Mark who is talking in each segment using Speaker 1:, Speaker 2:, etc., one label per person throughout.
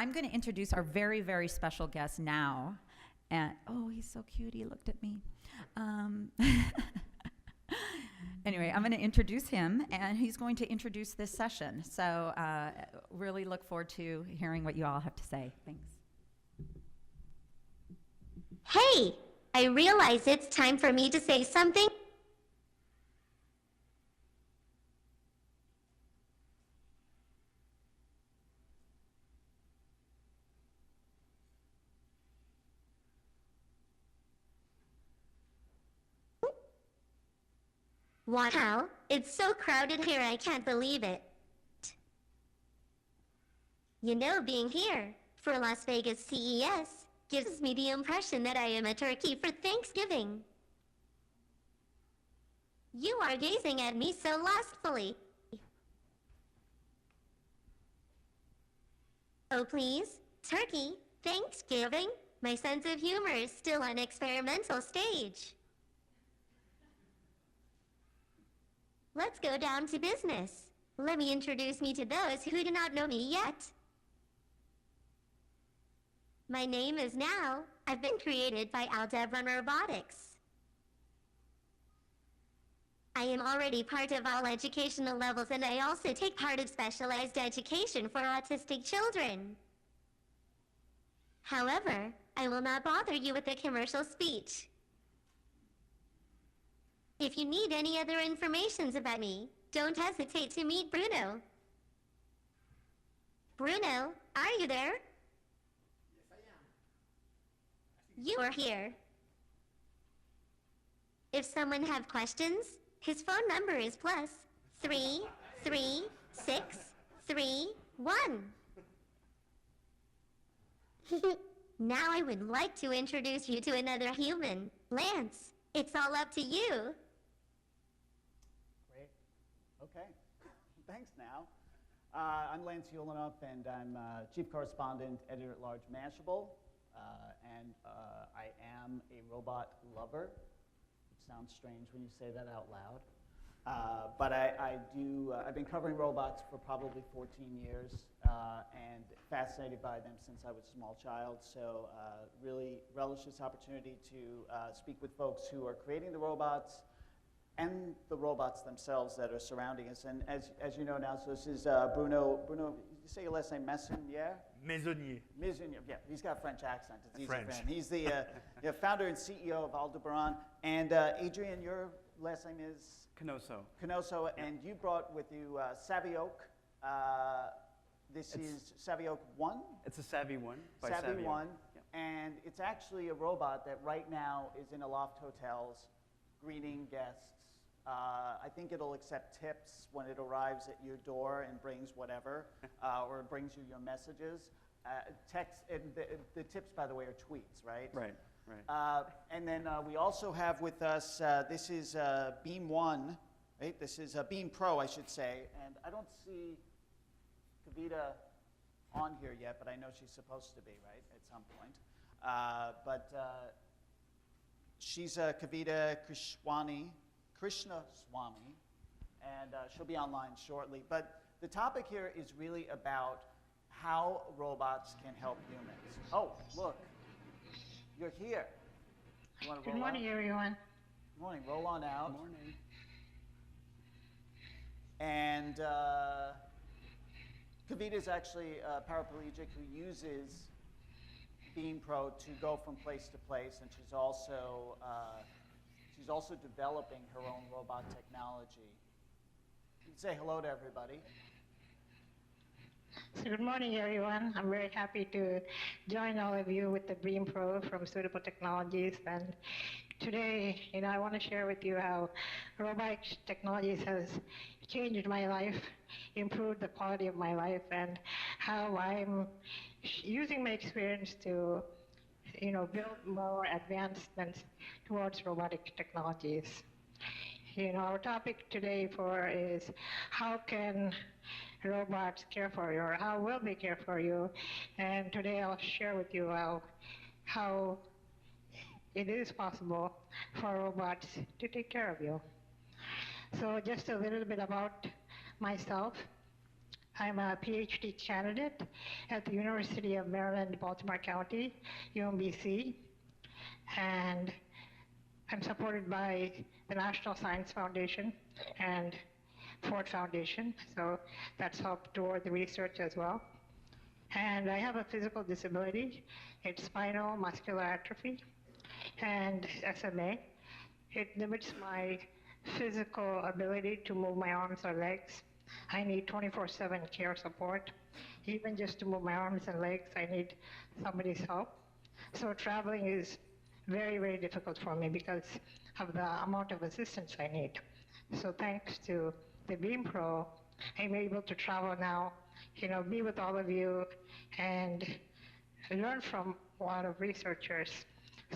Speaker 1: I'm going to introduce our very, very special guest now. And oh, he's so cute. He looked at me. Anyway, I'm going to introduce him, and he's going to introduce this session. So really look forward to hearing what you all have to say. Thanks.
Speaker 2: Hey, I realize it's time for me to say something. Wow, it's so crowded here, I can't believe it. You know, being here for Las Vegas CES gives me the impression that I am a turkey for Thanksgiving. You are gazing at me so lustfully. Oh please, turkey, Thanksgiving? My sense of humor is still on experimental stage. Let's go down to business. Let me introduce me to those who do not know me yet. My name is Now. I've been created by Aldebaran Robotics. I am already part of all educational levels, and I also take part of specialized education for autistic children. However, I will not bother you with a commercial speech. If you need any other information about me, don't hesitate to meet Bruno. Bruno, are you there?
Speaker 3: Yes, I am.
Speaker 2: You are here. If someone have questions, his phone number is +33631. Now I would like to introduce you to another human, Lance. It's all up to you.
Speaker 3: Great. Okay. Thanks, Now. I'm Lance Yulinov, and I'm Chief Correspondent, Editor-at-Large, Mashable. And I am a robot lover. It sounds strange when you say that out loud. But I've been covering robots for probably 14 years and fascinated by them since I was a small child. So really relish this opportunity to speak with folks who are creating the robots and the robots themselves that are surrounding us. And as you know now, so this is Bruno. Bruno, you say your last name, Messonnier?
Speaker 4: Maisonnier.
Speaker 3: Maisonnier, yeah, he's got a French accent. It's easy
Speaker 4: French.
Speaker 3: for him. He's the founder and CEO of Aldebaran. And Adrian, your last name is?
Speaker 4: Canoso.
Speaker 3: Canoso, and you brought with you Savioke. This is Savioke 1?
Speaker 4: It's a Savvy One by
Speaker 3: Savvy 1,
Speaker 4: Yep.
Speaker 3: and it's actually a robot that right now is in Aloft Hotels greeting guests. I think it'll accept tips when it arrives at your door and brings whatever, or brings you your messages. Text, and the tips, by the way, are tweets, right?
Speaker 4: Right.
Speaker 3: And then we also have with us, this is Beam 1, right? This is Beam Pro, I should say. And I don't see Kavita on here yet, but I know she's supposed to be, right, at some point. She's Kavita Krishnaswamy, and she'll be online shortly. But the topic here is really about how robots can help humans. Oh, look. You're here. You want to roll
Speaker 5: Good morning,
Speaker 3: out?
Speaker 5: everyone.
Speaker 3: Good morning. Roll on out.
Speaker 4: Good morning.
Speaker 3: And Kavita is actually a paraplegic who uses Beam Pro to go from place to place, and she's also developing her own robot technology. You can say hello to everybody.
Speaker 5: So good morning, everyone. I'm very happy to join all of you with the Beam Pro from Suitable Technologies. And today, I want to share with you how robotics technologies has changed my life, improved the quality of my life, and how I'm using my experience to, build more advancements towards robotic technologies. Our topic today is how can robots care for you, or how will they care for you? And today I'll share with you how it is possible for robots to take care of you. So just a little bit about myself. I'm a PhD candidate at the University of Maryland, Baltimore County, UMBC, and I'm supported by the National Science Foundation and Ford Foundation, so that's helped toward the research as well. And I have a physical disability. It's spinal muscular atrophy and SMA. It limits my physical ability to move my arms or legs. I need 24/7 care support. Even just to move my arms and legs, I need somebody's help. So traveling is very, very difficult for me because of the amount of assistance I need. So thanks to the Beam Pro, I'm able to travel now, be with all of you and learn from a lot of researchers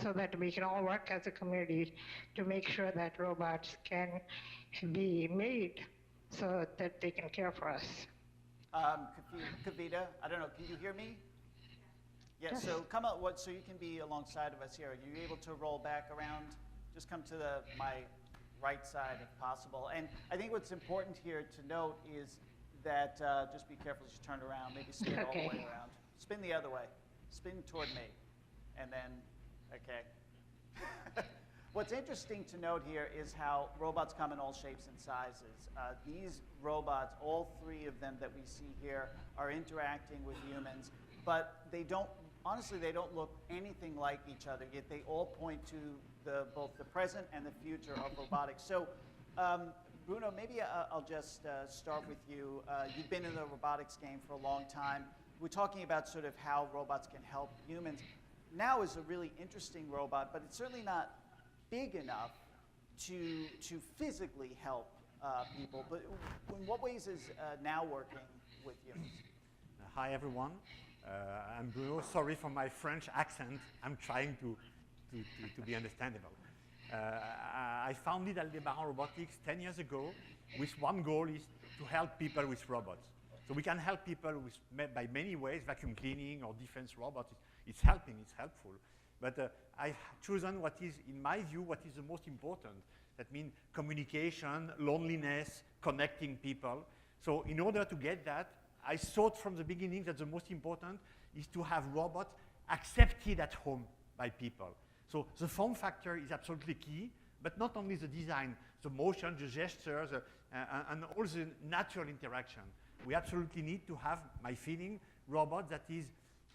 Speaker 5: so that we can all work as a community to make sure that robots can be made so that they can care for us.
Speaker 3: Kavita, I don't know, can you hear me? Yeah,
Speaker 5: Yes.
Speaker 3: so come out, so you can be alongside of us here. Are you able to roll back around? Just come to my right side if possible. And I think what's important here to note is that, just be careful as you turn around, maybe spin all the
Speaker 5: Okay.
Speaker 3: way around. Spin the other way, spin toward me, and then, okay. What's interesting to note here is how robots come in all shapes and sizes. These robots, all three of them that we see here, are interacting with humans, but they don't, honestly, they don't look anything like each other, yet they all point to both the present and the future of robotics. So, Bruno, maybe I'll just start with you. You've been in the robotics game for a long time. We're talking about sort of how robots can help humans. Now is a really interesting robot, but it's certainly not big enough to physically help people. But in what ways is now working with humans?
Speaker 6: Hi everyone, I'm Bruno. Sorry for my French accent. I'm trying to be understandable. I founded Aldebaran Robotics 10 years ago with one goal is to help people with robots. So we can help people by many ways, vacuum cleaning or defense robots. It's helping, it's helpful. But I've chosen what is, in my view, what is the most important. That means communication, loneliness, connecting people. So in order to get that, I thought from the beginning that the most important is to have robots accepted at home by people. So the form factor is absolutely key, but not only the design, the motion, the gestures, and all the natural interaction. We absolutely need to have, my feeling, robot that is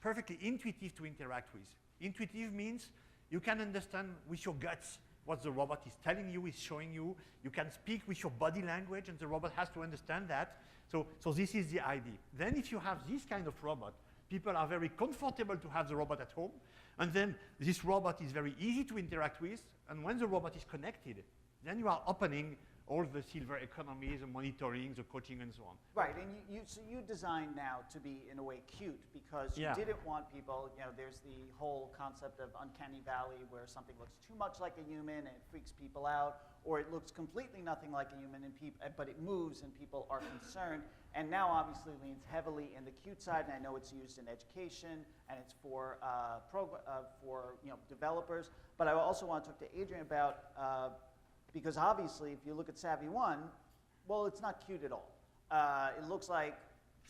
Speaker 6: perfectly intuitive to interact with. Intuitive means you can understand with your guts what the robot is telling you, is showing you. You can speak with your body language, and the robot has to understand that. So this is the idea. Then if you have this kind of robot, people are very comfortable to have the robot at home, and then this robot is very easy to interact with, and when the robot is connected, then you are opening all the silver economy, the monitoring, the coaching, and so on.
Speaker 3: Right, and so you designed now to be, in a way, cute, because you didn't want people, there's the whole concept of uncanny valley where something looks too much like a human and it freaks people out, or it looks completely nothing like a human, but it moves and people are concerned. And now obviously leans heavily in the cute side, and I know it's used in education and it's for developers. But I also want to talk to Adrian about because obviously, if you look at Savvy One, well, it's not cute at all. It looks like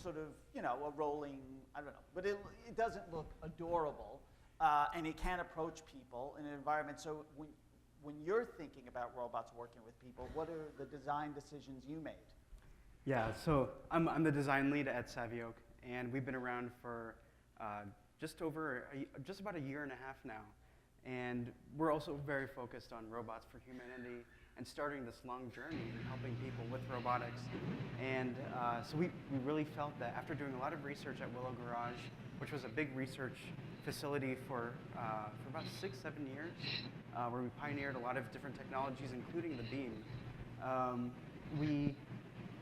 Speaker 3: sort of, a rolling, I don't know, but it doesn't look adorable, and it can approach people in an environment. So when you're thinking about robots working with people, what are the design decisions you made?
Speaker 4: Yeah, so I'm the design lead at Savvy Oak, and we've been around for just about a year and a half now. And we're also very focused on robots for humanity and starting this long journey and helping people with robotics. And so we really felt that after doing a lot of research at Willow Garage, which was a big research facility for about 6-7 years, where we pioneered a lot of different technologies, including the beam,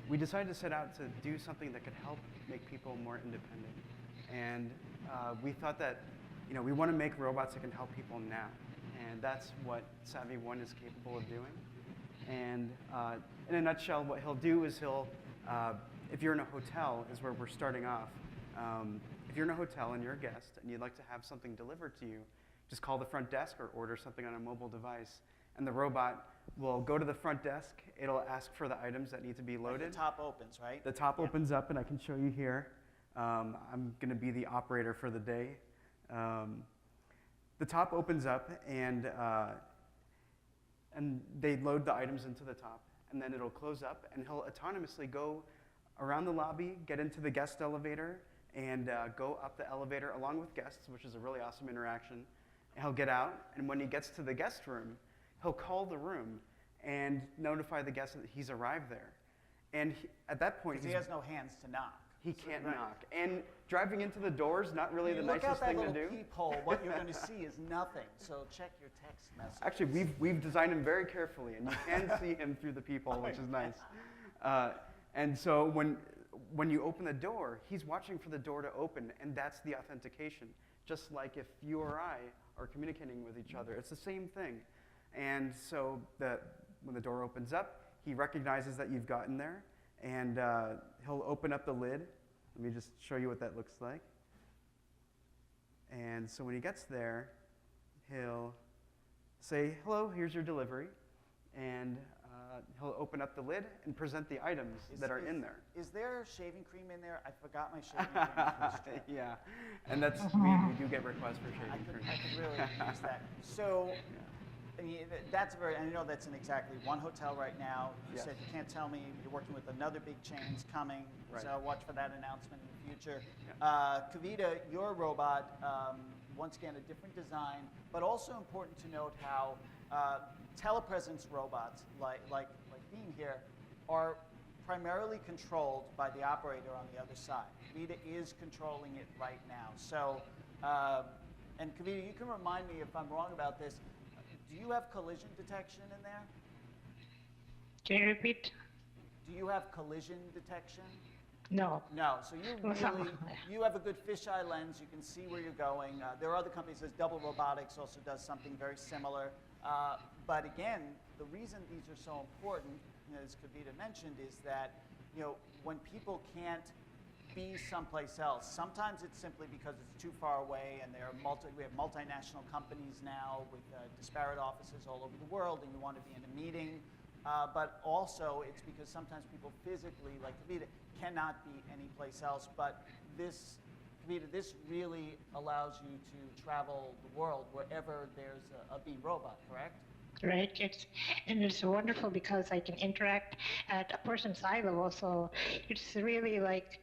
Speaker 4: we decided to set out to do something that could help make people more independent. And we thought that we want to make robots that can help people now. And that's what Savvy One is capable of doing. And in a nutshell, what he'll do is if you're in a hotel, is where we're starting off. If you're in a hotel and you're a guest and you'd like to have something delivered to you, just call the front desk or order something on a mobile device. and the robot will go to the front desk. It'll ask for the items that need to be
Speaker 3: Like
Speaker 4: loaded.
Speaker 3: the top opens, right?
Speaker 4: The top
Speaker 3: Yeah.
Speaker 4: opens up, and I can show you here. I'm going to be the operator for the day. The top opens up, and they load the items into the top, and then it'll close up, and he'll autonomously go around the lobby, get into the guest elevator, and go up the elevator along with guests, which is a really awesome interaction. He'll get out, and when he gets to the guest room, he'll call the room and notify the guest that he's arrived there. And at that point,
Speaker 3: Because he has no hands to knock.
Speaker 4: he can't
Speaker 3: Right.
Speaker 4: knock. And driving into the door is not really the
Speaker 3: Look out
Speaker 4: nicest
Speaker 3: that
Speaker 4: thing to
Speaker 3: little
Speaker 4: do.
Speaker 3: peephole. What you're going to see is nothing. So check your text message.
Speaker 4: Actually, we've designed him very carefully, and you can see him through the peephole, which is nice. And so when you open the door, he's watching for the door to open, and that's the authentication. Just like if you or I are communicating with each other, it's the same thing. And so when the door opens up, he recognizes that you've gotten there, and he'll open up the lid. Let me just show you what that looks like. And so when he gets there, he'll say, "Hello, here's your delivery," and he'll open up the lid and present the items that are in there.
Speaker 3: Is there shaving cream in there? I forgot my shaving cream. in the fridge.
Speaker 4: Yeah, and we do get requests for
Speaker 3: I
Speaker 4: shaving
Speaker 3: could,
Speaker 4: cream.
Speaker 3: I could really use that. So, I mean, that's very, I know that's in exactly one hotel right now. You
Speaker 4: Yes.
Speaker 3: said you can't tell me you're working with another big chain's coming,
Speaker 4: Right.
Speaker 3: so watch for that announcement in the future.
Speaker 4: Yeah.
Speaker 3: Kavita, your robot, once again, a different design, but also important to note how telepresence robots, like being here, are primarily controlled by the operator on the other side. Kavita is controlling it right now. So, and Kavita, you can remind me if I'm wrong about this. Do you have collision detection in there?
Speaker 5: Can you repeat?
Speaker 3: Do you have collision detection?
Speaker 5: No.
Speaker 3: No. So you have a good fisheye lens. You can see where you're going. There are other companies. There's Double Robotics also does something very similar. But again, the reason these are so important, as Kavita mentioned, is that when people can't be someplace else, sometimes it's simply because it's too far away, and we have multinational companies now with disparate offices all over the world, and you want to be in a meeting. But also, it's because sometimes people physically, like Kavita, cannot be anyplace else. But this, Kavita, this really allows you to travel the world wherever there's a Beam robot, correct?
Speaker 5: Right, it's wonderful because I can interact at a person's eye level, so it's really like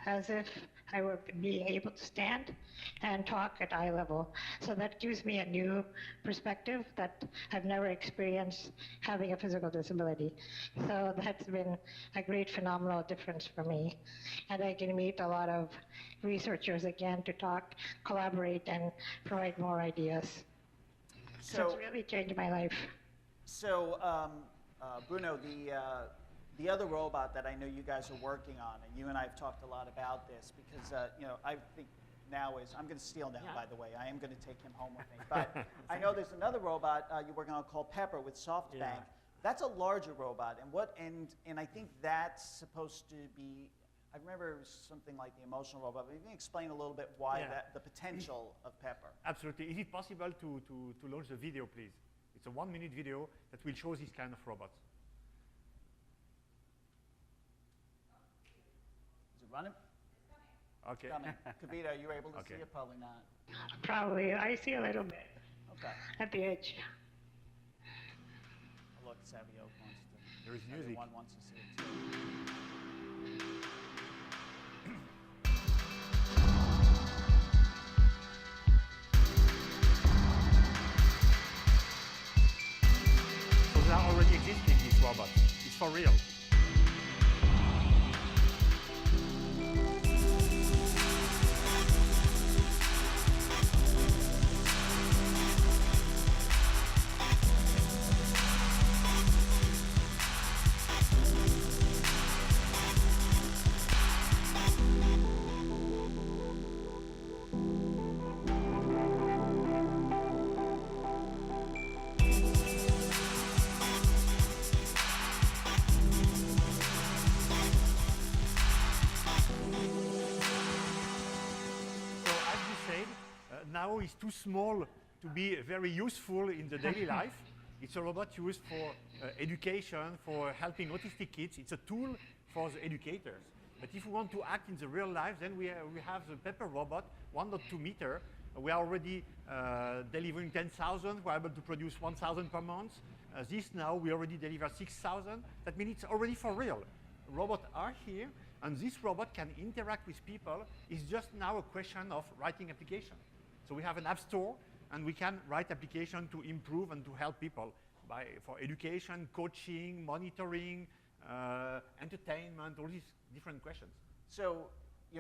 Speaker 5: as if I were being able to stand and talk at eye level. So that gives me a new perspective that I've never experienced having a physical disability. So that's been a great phenomenal difference for me. And I can meet a lot of researchers again to talk, collaborate, and provide more ideas. So it's really changed my life.
Speaker 3: So, Bruno, the other robot that I know you guys are working on, and you and I have talked a lot about this, because I think now I'm going to steal now, by the way. I am going to take him home with me. But I know there's another robot you're working on called Pepper with SoftBank.
Speaker 6: Yeah.
Speaker 3: That's a larger robot, and I think that's supposed to be. I remember it was something like the emotional robot, but you can explain a little bit why the potential of Pepper.
Speaker 6: Absolutely. Is it possible to launch the video, please? It's a 1-minute video that will show this kind of robots.
Speaker 3: Is it running?
Speaker 6: Okay.
Speaker 3: Coming. Kavita, are you able to
Speaker 6: Okay.
Speaker 3: see it? Probably not.
Speaker 5: Probably, I see a little bit
Speaker 3: Okay.
Speaker 5: at the edge.
Speaker 3: Oh, look, Savio wants to.
Speaker 6: There is music.
Speaker 3: Everyone wants to see it too.
Speaker 6: So they are already existing, these robots. It's for real. So as you said, now it's too small to be very useful in the daily life. It's a robot used for education, for helping autistic kids. It's a tool for the educators. But if we want to act in the real life, then we have the Pepper robot, 1.2 meter. We are already delivering 10,000. We're able to produce 1,000 per month. This now, we already deliver 6,000. That means it's already for real. Robots are here, and this robot can interact with people. It's just now a question of writing application. So we have an app store, and we can write application to improve and to help people for education, coaching, monitoring, entertainment, all these different questions.
Speaker 3: So,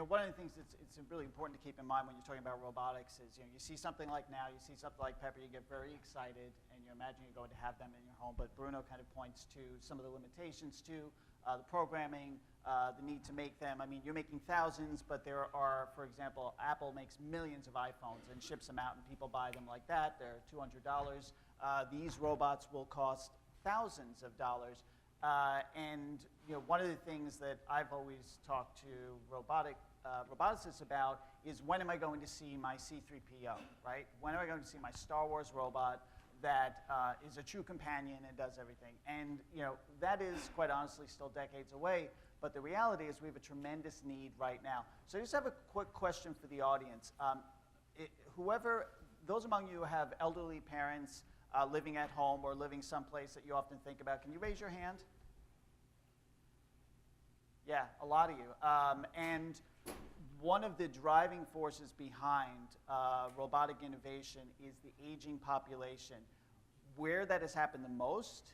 Speaker 3: one of the things it's really important to keep in mind when you're talking about robotics is, you see something like now, you see something like Pepper, you get very excited, and you imagine you're going to have them in your home. But Bruno kind of points to some of the limitations too, the programming, the need to make them. I mean, you're making thousands, but there are, for example, Apple makes millions of iPhones and ships them out, and people buy them like that. They're $200. These robots will cost thousands of dollars. And one of the things that I've always talked to roboticists about is, when am I going to see my C-3PO, right? When am I going to see my Star Wars robot that is a true companion and does everything? And that is, quite honestly, still decades away. But the reality is we have a tremendous need right now. So I just have a quick question for the audience. Those among you who have elderly parents living at home or living someplace that you often think about, can you raise your hand? Yeah, a lot of you. And one of the driving forces behind robotic innovation is the aging population. Where that has happened the most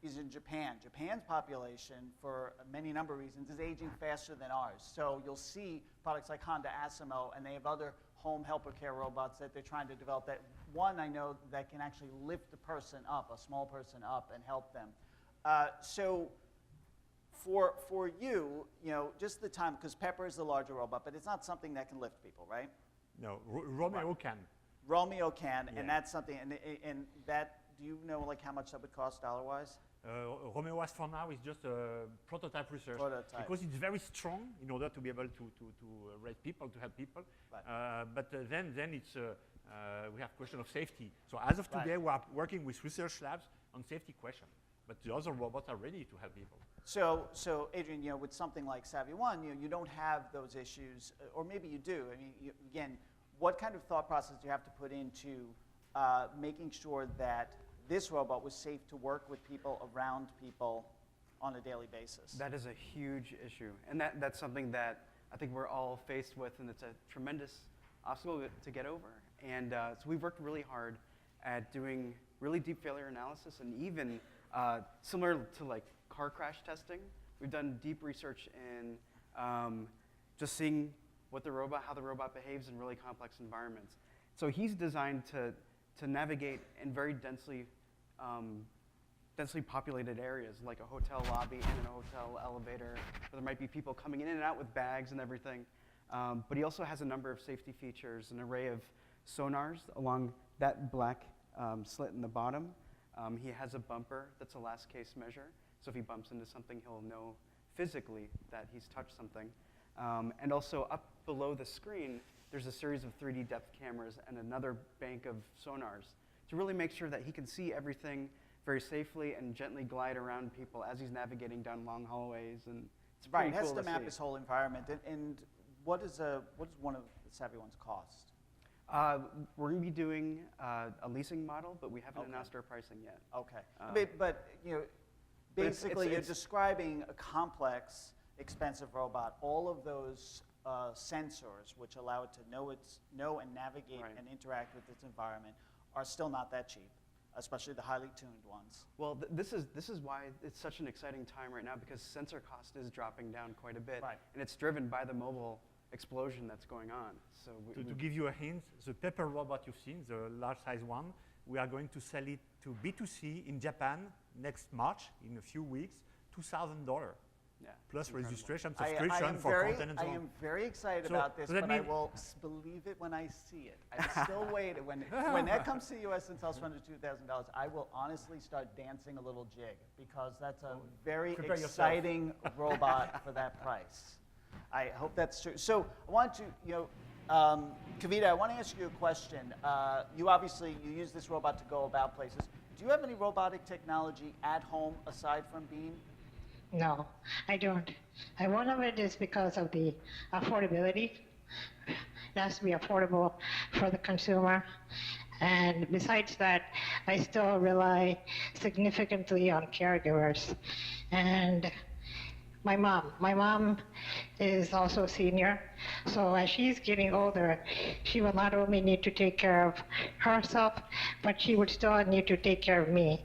Speaker 3: is in Japan. Japan's population, for many number of reasons, is aging faster than ours. So you'll see products like Honda Asimo, and they have other home helper care robots that they're trying to develop. That one, I know, that can actually lift a person up, a small person up, and help them. So for you, just the time, because Pepper is the larger robot, but it's not something that can lift people, right?
Speaker 6: No, Romeo can.
Speaker 3: Romeo can,
Speaker 6: Yeah.
Speaker 3: and that's something, and that, do you know like how much that would cost dollar-wise?
Speaker 6: Romeo, as for now, is just a prototype research. Because it's very strong in order to be able to raise people, to help people. Right. But then it's, we have question of safety. So as of today, we are working with research labs on safety question. But the other robots are ready to help people.
Speaker 3: So Adrian, with something like Savvy One, you don't have those issues, or maybe you do. I mean, again, what kind of thought process do you have to put into making sure that this robot was safe to work with people, around people, on a daily basis?
Speaker 4: That is a huge issue, and that's something that I think we're all faced with, and it's a tremendous obstacle to get over. And so we've worked really hard at doing really deep failure analysis, and even similar to like car crash testing, we've done deep research in just seeing how the robot behaves in really complex environments. So he's designed to navigate in very densely populated areas, like a hotel lobby and a hotel elevator, where there might be people coming in and out with bags and everything. But he also has a number of safety features, an array of sonars along that black slit in the bottom. He has a bumper that's a last case measure, so if he bumps into something, he'll know physically that he's touched something. And also up below the screen, there's a series of 3D depth cameras and another bank of sonars to really make sure that he can see everything very safely and gently glide around people as he's navigating down long hallways. And it's pretty cool to see.
Speaker 3: It has to map his whole environment. And what does one of the Savvy Ones cost?
Speaker 4: We're going to be doing a leasing model, but we haven't announced our pricing yet.
Speaker 3: Okay. But basically you're describing a complex, expensive robot. All of those sensors, which allow it to know and navigate and interact with its environment, are still not that cheap, especially the highly tuned ones.
Speaker 4: Well, this is why it's such an exciting time right now, because sensor cost is dropping down quite a bit, and it's driven by the mobile explosion that's going on. So
Speaker 6: to give you a hint, the Pepper robot you've seen, the large size one, we are going to sell it to B2C in Japan next March, in a few weeks, $2,000. Yeah, plus registration, subscription for content and so on.
Speaker 3: I am very excited about this, but I will believe it when I see it. I still wait. When that comes to the U.S. and sells for under $2,000, I will honestly start dancing a little jig, because that's a very exciting robot for that price. I hope that's true. So I want to, Kavita, I want to ask you a question. You use this robot to go about places. do you have any robotic technology at home aside from Beam?
Speaker 5: No, I don't. And one of it is because of the affordability. It has to be affordable for the consumer. And besides that, I still rely significantly on caregivers. And my mom is also a senior. So as she's getting older, she will not only need to take care of herself, but she would still need to take care of me.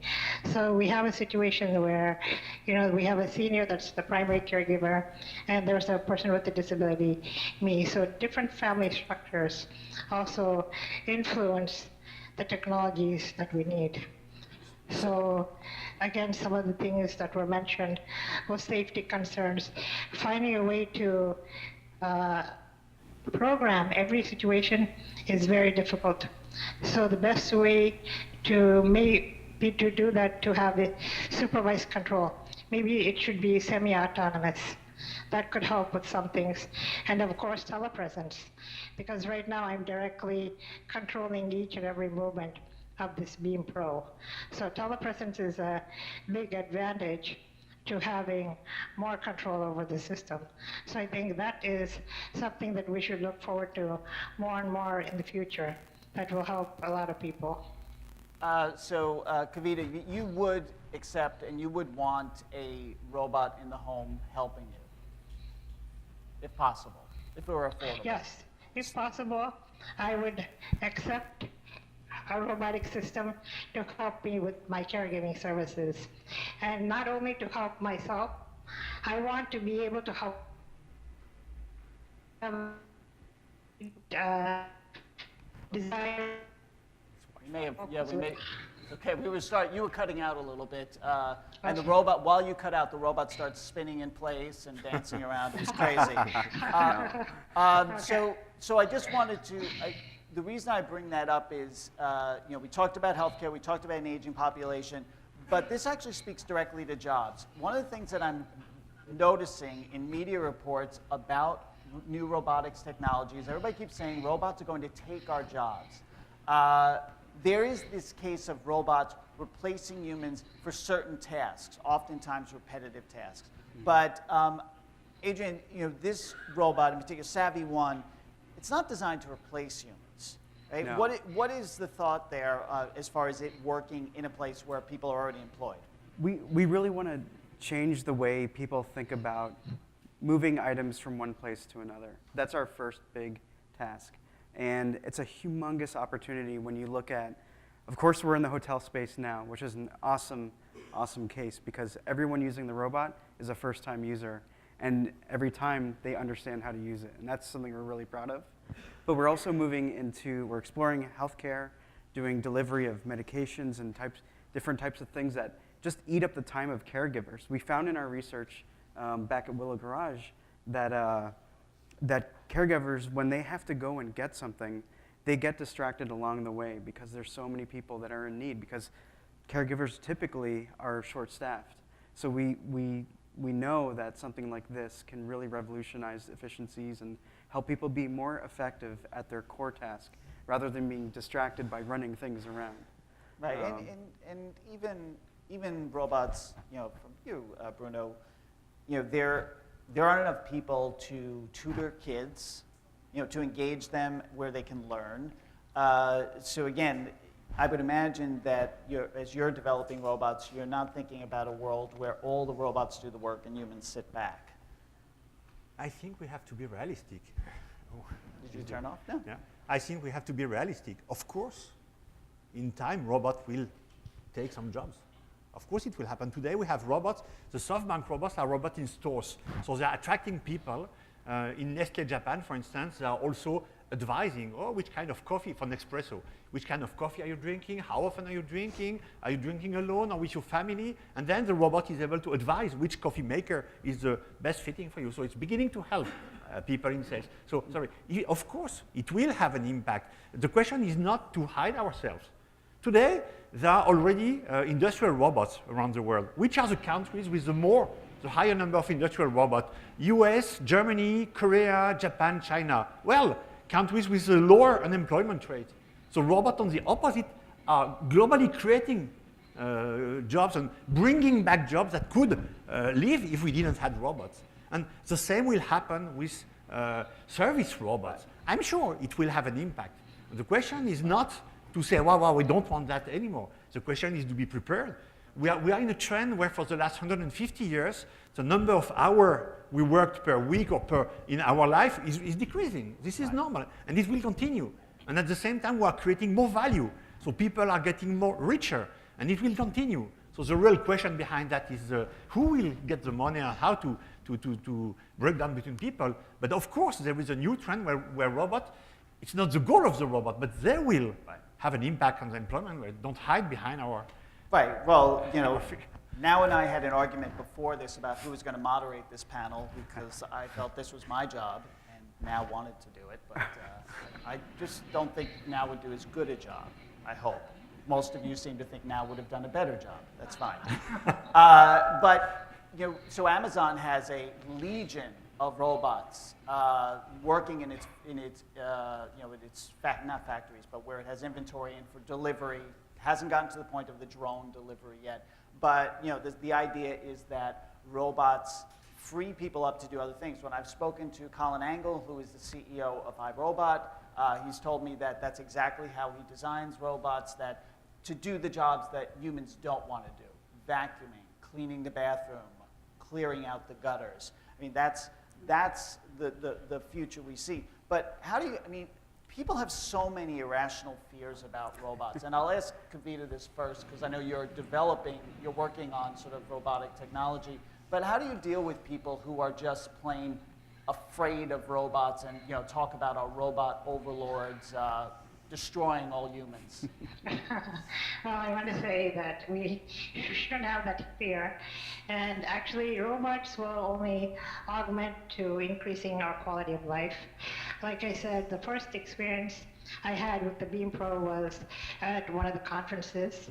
Speaker 5: So we have a situation where, we have a senior that's the primary caregiver, and there's a person with a disability, me. So different family structures also influence the technologies that we need. So again, some of the things that were mentioned was safety concerns, finding a way to program every situation is very difficult. So the best way to be to do that, to have it supervised control. Maybe it should be semi-autonomous. That could help with some things. And of course, telepresence, because right now I'm directly controlling each and every movement of this Beam Pro. So telepresence is a big advantage to having more control over the system. So I think that is something that we should look forward to more and more in the future that will help a lot of people.
Speaker 3: Kavita, you would accept and you would want a robot in the home helping you, if possible, if it were affordable.
Speaker 5: Yes, if possible, I would accept a robotic system to help me with my caregiving services. And not only to help myself, I want to be able to help desire.
Speaker 3: We may have, yeah, we may. Okay, you were cutting out a little bit. And the robot, while you cut out, the robot starts spinning in place and dancing around. It was crazy. So I just wanted to, the reason I bring that up is, we talked about healthcare, we talked about an aging population, but this actually speaks directly to jobs. One of the things that I'm noticing in media reports about new robotics technologies, everybody keeps saying robots are going to take our jobs. There is this case of robots replacing humans for certain tasks, oftentimes repetitive tasks. But Adrian, this robot, in particular Savvy One, it's not designed to replace humans, right?
Speaker 4: No.
Speaker 3: What is the thought there as far as it working in a place where people are already employed?
Speaker 4: We really want to change the way people think about moving items from one place to another. That's our first big task. And it's a humongous opportunity when you look at, of course, we're in the hotel space now, which is an awesome, awesome case because everyone using the robot is a first-time user. And every time they understand how to use it. And that's something we're really proud of. But we're also moving into, we're exploring healthcare, doing delivery of medications and different types of things that just eat up the time of caregivers. We found in our research back at Willow Garage that caregivers, when they have to go and get something, they get distracted along the way because there's so many people that are in need because caregivers typically are short-staffed. So we know that something like this can really revolutionize efficiencies and help people be more effective at their core task rather than being distracted by running things around.
Speaker 3: Right, and even robots, from you, Bruno, there aren't enough people to tutor kids, to engage them where they can learn. So again, I would imagine that as you're developing robots, you're not thinking about a world where all the robots do the work and humans sit back.
Speaker 6: I think we have to be realistic.
Speaker 3: Did you turn off? No.
Speaker 6: Yeah. I think we have to be realistic. Of course, in time, robot will take some jobs. Of course, it will happen. Today, we have robots. The SoftBank robots are robots in stores. So they are attracting people. In Nestle Japan, for instance, they are also advising, which kind of coffee for Nespresso? Which kind of coffee are you drinking? How often are you drinking? Are you drinking alone or with your family? And then the robot is able to advise which coffee maker is the best fitting for you. So it's beginning to help people in sales. So, sorry, of course, it will have an impact. The question is not to hide ourselves. Today, there are already industrial robots around the world. Which are the countries with the higher number of industrial robots? US, Germany, Korea, Japan, China. Well, countries with a lower unemployment rate. So robots, on the opposite, are globally creating jobs and bringing back jobs that could live if we didn't have robots. And the same will happen with service robots. I'm sure it will have an impact. The question is not to say, well, we don't want that anymore. The question is to be prepared. We are in a trend where for the last 150 years, the number of hours we worked per week or in our life is decreasing. This is normal, and it will continue. And at the same time, we are creating more value. So people are getting more richer, and it will continue. So the real question behind that is who will get the money and how to break down between people. But of course, there is a new trend where robots, it's not the goal of the robot, but they will have an impact on the employment where don't hide behind our...
Speaker 3: Right, well, you know, Now and I had an argument before this about who was going to moderate this panel because I felt this was my job and Now wanted to do it, but I just don't think Now would do as good a job, I hope. Most of you seem to think Now would have done a better job. That's fine. But you know, so Amazon has a legion of robots working in its not factories, but where it has inventory and for delivery. Hasn't gotten to the point of the drone delivery yet. But you know, the idea is that robots free people up to do other things. When I've spoken to Colin Angle, who is the CEO of iRobot, he's told me that that's exactly how he designs robots, that to do the jobs that humans don't want to do. Vacuuming, cleaning the bathroom, clearing out the gutters. I mean, that's the future we see. But how do you, I mean, people have so many irrational fears about robots. And I'll ask Kavita this first, because I know you're working on sort of robotic technology. But how do you deal with people who are just plain afraid of robots and talk about our robot overlords destroying all humans?
Speaker 5: Well, I want to say that we shouldn't have that fear. And actually, robots will only augment to increasing our quality of life. Like I said, the first experience I had with the Beam Pro was at one of the conferences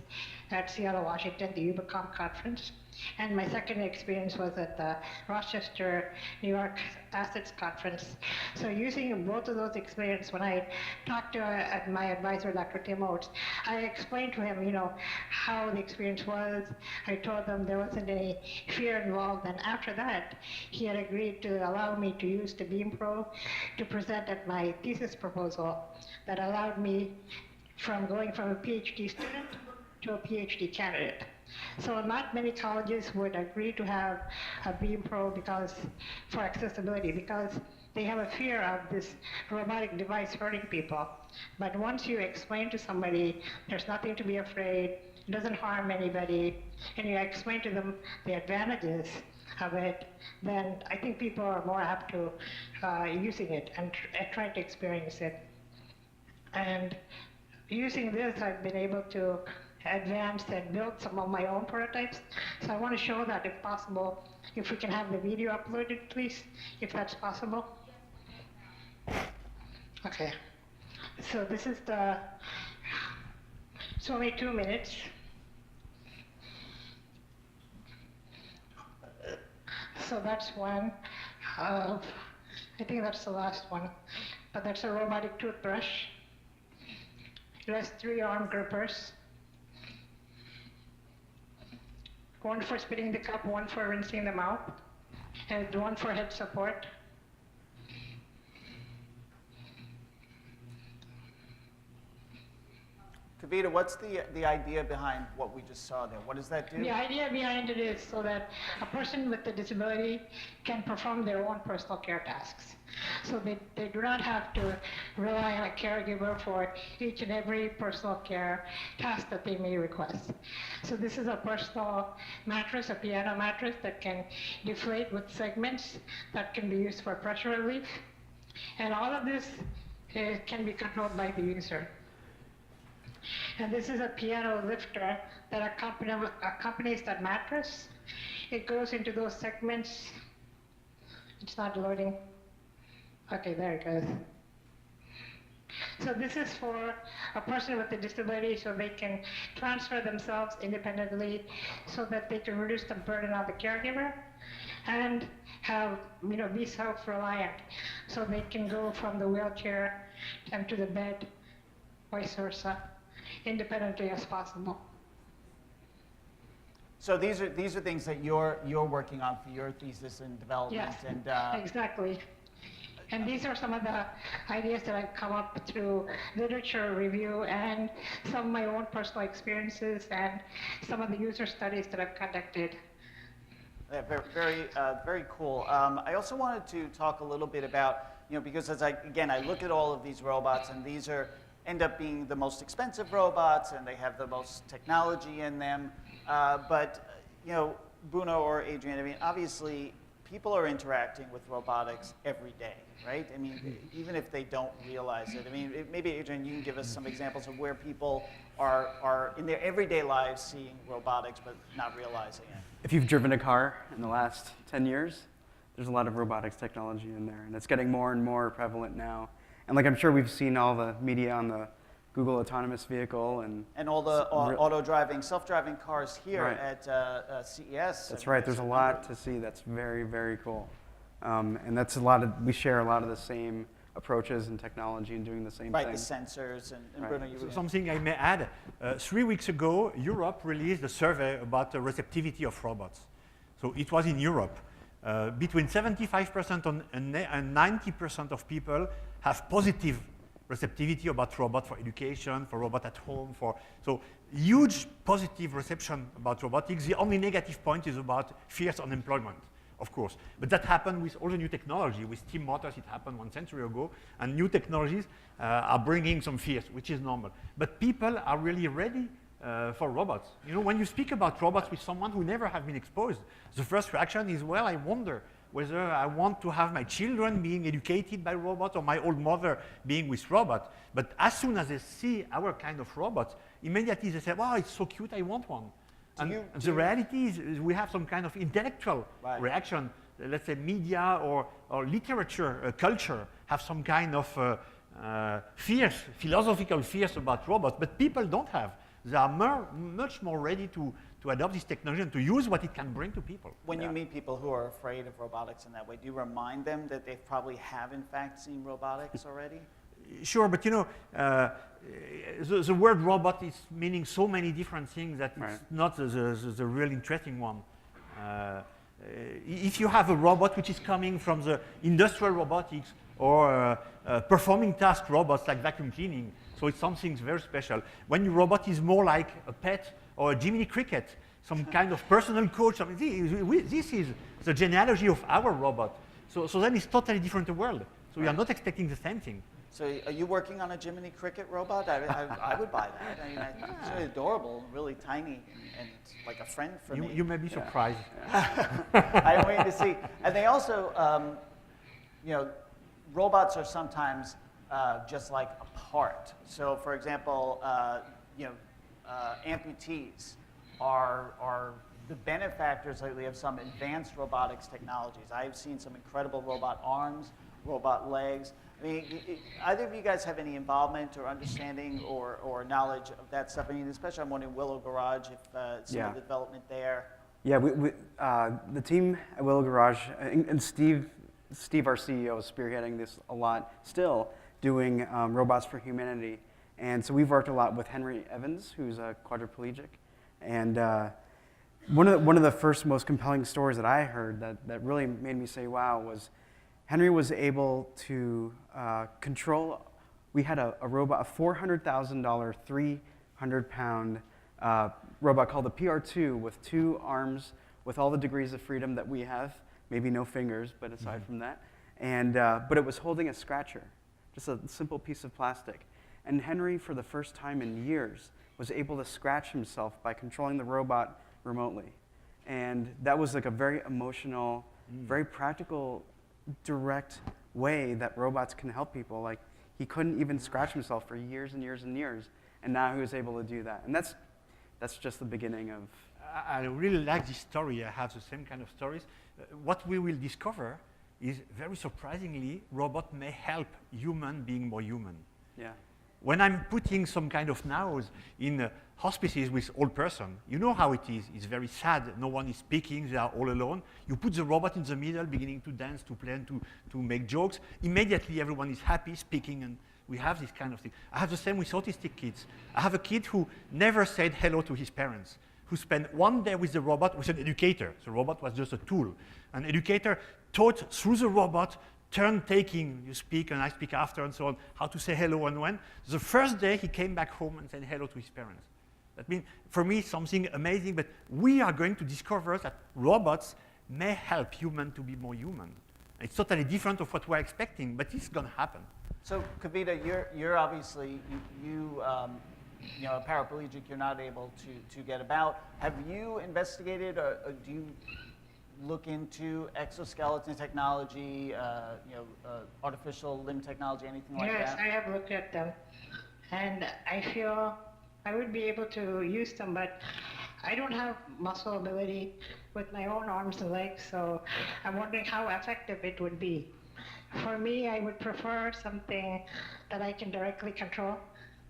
Speaker 5: at Seattle, Washington, the Ubicom conference. And my second experience was at the Rochester, New York Assets Conference. So using both of those experiences, when I talked to my advisor, Dr. Tim Oates, I explained to him, how the experience was. I told them there wasn't any fear involved. And after that, he had agreed to allow me to use the Beam Pro to present at my thesis proposal that allowed me from going from a PhD student to a PhD candidate. So not many colleges would agree to have a Beam Pro for accessibility because they have a fear of this robotic device hurting people. But once you explain to somebody there's nothing to be afraid, it doesn't harm anybody, and you explain to them the advantages of it, then I think people are more apt to using it and trying to experience it. And using this, I've been able to advance and build some of my own prototypes. So I want to show that if possible, if we can have the video uploaded, please, if that's possible. Okay. So this is it's only 2 minutes. So that's one. I think that's the last one. But that's a robotic toothbrush. It has 3 arm grippers. One for spitting the cup, one for rinsing the mouth, and one for head support.
Speaker 3: Kavita, what's the idea behind what we just saw there? What does that do?
Speaker 5: The idea behind it is so that a person with a disability can perform their own personal care tasks. So they do not have to rely on a caregiver for each and every personal care task that they may request. So this is a personal mattress, a piano mattress that can deflate with segments that can be used for pressure relief. And all of this can be controlled by the user. And this is a piano lifter that accompanies that mattress. It goes into those segments. It's not loading. Okay, there it goes. So this is for a person with a disability so they can transfer themselves independently so that they can reduce the burden on the caregiver and have, be self-reliant so they can go from the wheelchair and to the bed, vice versa, independently as possible.
Speaker 3: So these are things that you're working on for your thesis and development.
Speaker 5: Yes,
Speaker 3: And
Speaker 5: exactly. And these are some of the ideas that I've come up through literature review and some of my own personal experiences and some of the user studies that I've conducted.
Speaker 3: yeah, very cool. I also wanted to talk a little bit about, because as I look at all of these robots, and these end up being the most expensive robots, and they have the most technology in them. But Bruno or Adrian, I mean, obviously, people are interacting with robotics every day, right? I mean, even if they don't realize it. I mean, maybe, Adrian, you can give us some examples of where people are in their everyday lives seeing robotics but not realizing it.
Speaker 4: If you've driven a car in the last 10 years, there's a lot of robotics technology in there, and it's getting more and more prevalent now. And like I'm sure we've seen all the media on the Google autonomous vehicle and
Speaker 3: all the auto-driving, self-driving cars here
Speaker 4: Right.
Speaker 3: at CES.
Speaker 4: That's right. There's a lot to see. That's very, very cool. And that's we share a lot of the same approaches and technology and doing the same
Speaker 3: Right,
Speaker 4: thing.
Speaker 3: the sensors and
Speaker 4: Right.
Speaker 3: Bruno, you were
Speaker 6: Something I may add, 3 weeks ago, Europe released a survey about the receptivity of robots. So it was in Europe. Between 75% and 90% of people have positive receptivity about robot for education, for robot at home, so huge positive reception about robotics. The only negative point is about fierce unemployment, of course. But that happened with all the new technology. With steam motors, it happened 1 century ago, and new technologies are bringing some fears, which is normal. But people are really ready for robots. When you speak about robots with someone who never have been exposed, the first reaction is, well, I wonder whether I want to have my children being educated by robots or my old mother being with robots. But as soon as they see our kind of robots, immediately they say, wow, it's so cute, I want one. And the reality is we have some kind of intellectual
Speaker 3: Right.
Speaker 6: reaction. Let's say media or literature, culture, have some kind of fears, philosophical fears about robots, but people don't have. They are much more ready to adopt this technology and to use what it can bring to people.
Speaker 3: When you meet people who are afraid of robotics in that way, do you remind them that they probably have in fact seen robotics already?
Speaker 6: Sure, but the word robot is meaning so many different things that it's
Speaker 4: Right.
Speaker 6: not the real interesting one. If you have a robot which is coming from the industrial robotics or performing task robots like vacuum cleaning, so it's something very special. When your robot is more like a pet or a Jiminy Cricket, some kind of personal coach, I mean, this is the genealogy of our robot. So then it's totally different world. So we are not expecting the same thing.
Speaker 3: So are you working on a Jiminy Cricket robot? I would buy that. I mean, it's really adorable, really tiny, and like a friend for me.
Speaker 6: You may be surprised.
Speaker 3: I'm waiting to see. And they also, robots are sometimes just like a part. So, for example, amputees are the benefactors lately of some advanced robotics technologies. I've seen some incredible robot arms, robot legs. I mean, either of you guys have any involvement or understanding or knowledge of that stuff? I mean, especially I'm wondering Willow Garage, if some of the development there.
Speaker 4: Yeah, the team at Willow Garage, and Steve, our CEO, is spearheading this a lot still, doing Robots for Humanity. And so we've worked a lot with Henry Evans, who's a quadriplegic. And one of the first most compelling stories that I heard that really made me say, wow, was Henry was able to control, we had a robot, a $400,000, 300-pound robot called the PR2 with 2 arms, with all the degrees of freedom that we have, maybe no fingers, but aside from that. And, but it was holding a scratcher, just a simple piece of plastic. And Henry, for the first time in years, was able to scratch himself by controlling the robot remotely. And that was like a very emotional, very practical, direct way that robots can help people. Like, he couldn't even scratch himself for years and years and years, and now he was able to do that. And that's just the beginning of...
Speaker 6: I really like this story. I have the same kind of stories. What we will discover is, very surprisingly, robot may help human being more human.
Speaker 4: Yeah.
Speaker 6: When I'm putting some kind of nows in hospices with old person, you know how it is. It's very sad. No one is speaking. They are all alone. You put the robot in the middle, beginning to dance, to play, and to make jokes. Immediately, everyone is happy, speaking, and we have this kind of thing. I have the same with autistic kids. I have a kid who never said hello to his parents, who spent one day with the robot with an educator. The robot was just a tool. An educator taught through the robot, turn-taking, you speak and I speak after and so on, how to say hello and when. The first day he came back home and said hello to his parents. That means, for me, something amazing, but we are going to discover that robots may help humans to be more human. It's totally different of what we're expecting, but it's going to happen.
Speaker 3: So, Kavita, you're obviously, you know, a paraplegic, you're not able to get about. Have you investigated, or do you look into exoskeleton technology, you know, artificial limb technology, anything like
Speaker 5: Yes,
Speaker 3: that?
Speaker 5: I have looked at them, and I feel I would be able to use them, but I don't have muscle ability with my own arms and legs, so I'm wondering how effective it would be. For me, I would prefer something that I can directly control,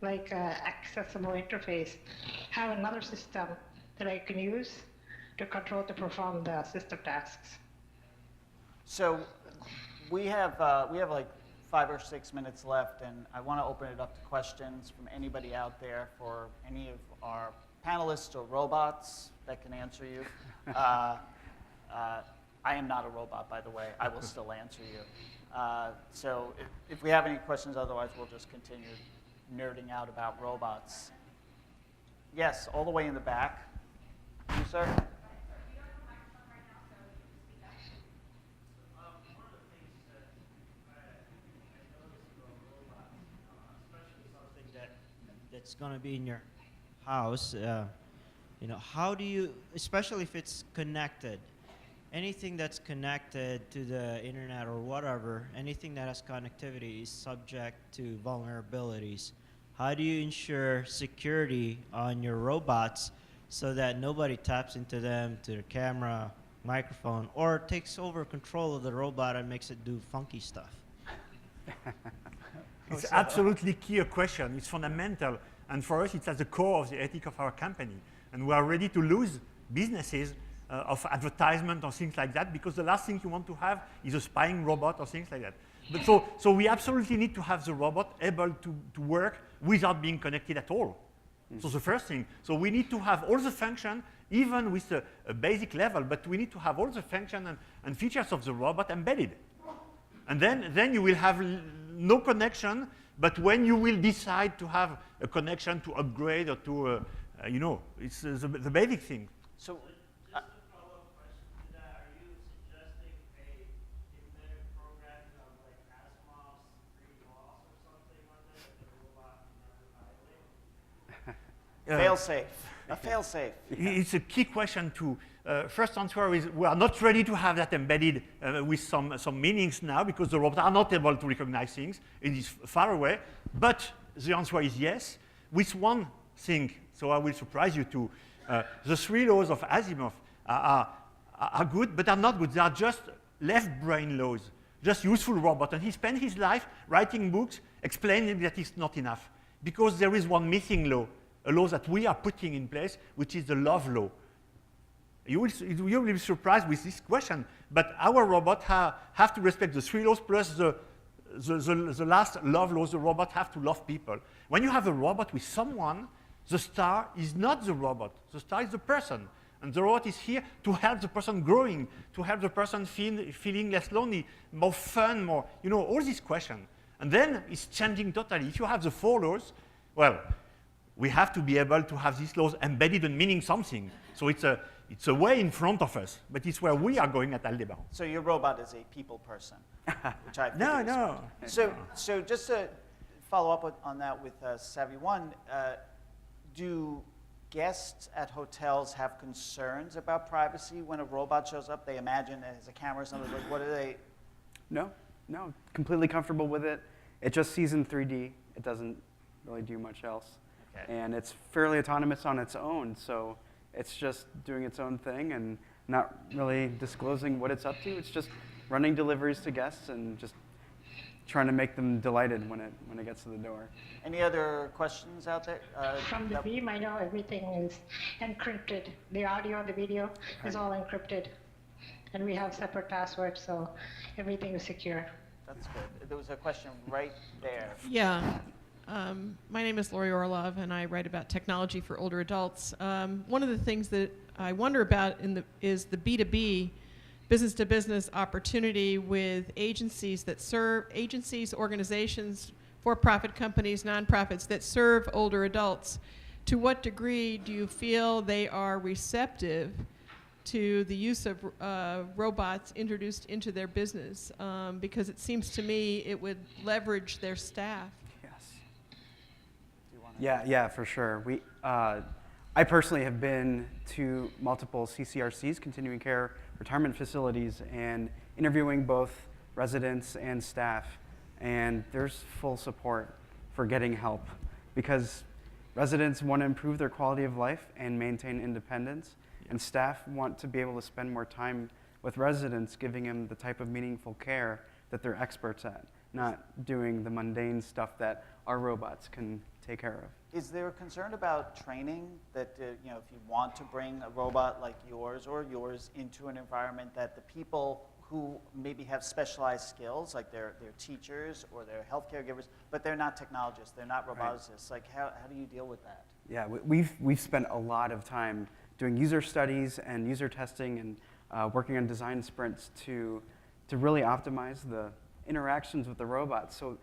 Speaker 5: like an accessible interface. Have another system that I can use to control to perform the system tasks.
Speaker 3: So we have like 5 or 6 minutes left, and I want to open it up to questions from anybody out there for any of our panelists or robots that can answer you. I am not a robot, by the way. I will still answer you. So if we have any questions, otherwise we'll just continue nerding out about robots. Yes, all the way in the back. You, sir?
Speaker 7: That's going to be in your house, you know, how do you, especially if it's connected, anything that's connected to the internet or whatever, anything that has connectivity is subject to vulnerabilities. How do you ensure security on your robots so that nobody taps into them, to the camera, microphone, or takes over control of the robot and makes it do funky stuff?
Speaker 6: It's absolutely key a question. It's fundamental. And for us, it's at the core of the ethic of our company. And we are ready to lose businesses of advertisement or things like that, because the last thing you want to have is a spying robot or things like that. But so we absolutely need to have the robot able to work without being connected at all. So the first thing. So we need to have all the function, even with a basic level, but we need to have all the function and features of the robot embedded. And then you will have no connection, but when you will decide to have a connection to upgrade or to, you know, it's the basic thing.
Speaker 3: So,
Speaker 7: Just a follow-up question to that. Are you suggesting a embedded programming of like Asimov's 3 laws or something on there that the robot can never violate?
Speaker 3: fail-safe. A fail-safe.
Speaker 6: It's a key question to first answer is we are not ready to have that embedded with some meanings now, because the robots are not able to recognize things. It is far away. But the answer is yes, with one thing. So I will surprise you too. The 3 laws of Asimov are good, but are not good. They are just left brain laws, just useful robot. And he spent his life writing books explaining that it's not enough, because there is one missing law, a law that we are putting in place, which is the love law. You will be surprised with this question, but our robot have to respect the 3 laws plus the last love laws. The robot have to love people. When you have a robot with someone, the star is not the robot. The star is the person. And the robot is here to help the person growing, to help the person feeling less lonely, more fun, more, you know, all these questions. And then it's changing totally. If you have the 4 laws, well, we have to be able to have these laws embedded and meaning something. So it's a way in front of us, but it's where we are going at Aldebaran.
Speaker 3: So your robot is a people person, which I
Speaker 6: No,
Speaker 3: figured as
Speaker 6: no.
Speaker 3: much. So just to follow up on that with Savvy One, do guests at hotels have concerns about privacy when a robot shows up? They imagine it has a camera or something. Like, what do they?
Speaker 4: No, completely comfortable with it. It just sees in 3D. It doesn't really do much else.
Speaker 3: Okay.
Speaker 4: And it's fairly autonomous on its own, so it's just doing its own thing and not really disclosing what it's up to. It's just running deliveries to guests and just trying to make them delighted when it gets to the door.
Speaker 3: Any other questions out there?
Speaker 5: From the beam, I know everything is encrypted. The audio, the video is all encrypted. And we have separate passwords, so everything is secure.
Speaker 3: That's good. There was a question right there.
Speaker 7: Yeah.
Speaker 8: My name is Lori Orlov, and I write about technology for older adults. One of the things that I wonder about is the B2B, business-to-business opportunity with agencies that serve, organizations, for-profit companies, nonprofits that serve older adults. To what degree do you feel they are receptive to the use of robots introduced into their business? Because it seems to me it would leverage their staff.
Speaker 4: Yes. Yeah, for sure. I personally have been to multiple CCRCs, continuing care retirement facilities, and interviewing both residents and staff. And there's full support for getting help because residents want to improve their quality of life and maintain independence, and staff want to be able to spend more time with residents, giving them the type of meaningful care that they're experts at, not doing the mundane stuff that our robots can take care of.
Speaker 3: Is there a concern about training that, if you want to bring a robot like yours or yours into an environment, that the people who maybe have specialized skills, like they're teachers or they're healthcare givers, but they're not technologists, they're not roboticists, like how do you deal with that?
Speaker 4: Yeah, we've spent a lot of time doing user studies and user testing and working on design sprints to really optimize the interactions with the robots. So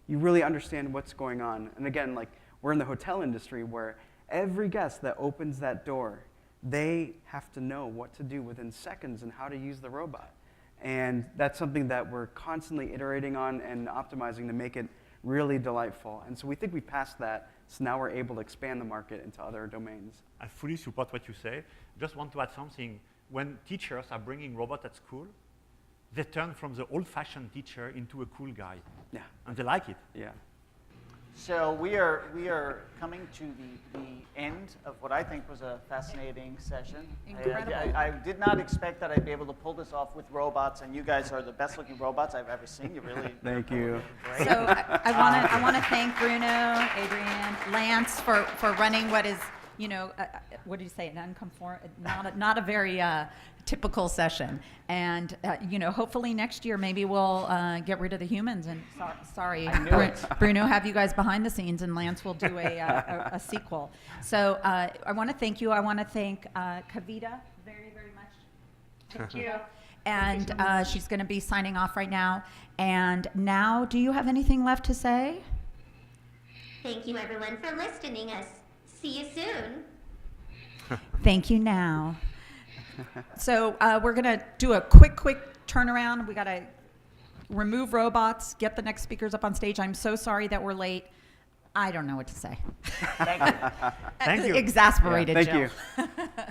Speaker 4: you really understand what's going on. And again, like we're in the hotel industry where every guest that opens that door, they have to know what to do within seconds and how to use the robot. And that's something that we're constantly iterating on and optimizing to make it really delightful. And so we think we passed that, so now we're able to expand the market into other domains.
Speaker 6: I fully support what you say. Just want to add something. When teachers are bringing robots at school, they turn from the old-fashioned teacher into a cool guy.
Speaker 4: Yeah.
Speaker 6: And they like it.
Speaker 4: Yeah.
Speaker 3: So we are coming to the end of what I think was a fascinating session.
Speaker 1: Incredible.
Speaker 3: I did not expect that I'd be able to pull this off with robots, and you guys are the best looking robots I've ever seen. You really
Speaker 4: Thank you.
Speaker 3: great.
Speaker 1: So I want to thank Bruno, Adrian, Lance for running what is, what do you say, not a very typical session. And, hopefully next year maybe we'll get rid of the humans. And sorry, Bruno, have you guys behind the scenes, and Lance will do a sequel. So I want to thank you. I want to thank Kavita very, very much.
Speaker 5: Thank you.
Speaker 1: And she's going to be signing off right now. And now, do you have anything left to say?
Speaker 2: Thank you everyone for listening us. See you soon.
Speaker 1: Thank you now. So we're going to do a quick turnaround. We got to remove robots, get the next speakers up on stage. I'm so sorry that we're late. I don't know what to say.
Speaker 3: Thank you.
Speaker 6: Thank you.
Speaker 1: Exasperated,
Speaker 4: Yeah, thank
Speaker 1: Jill.
Speaker 4: you.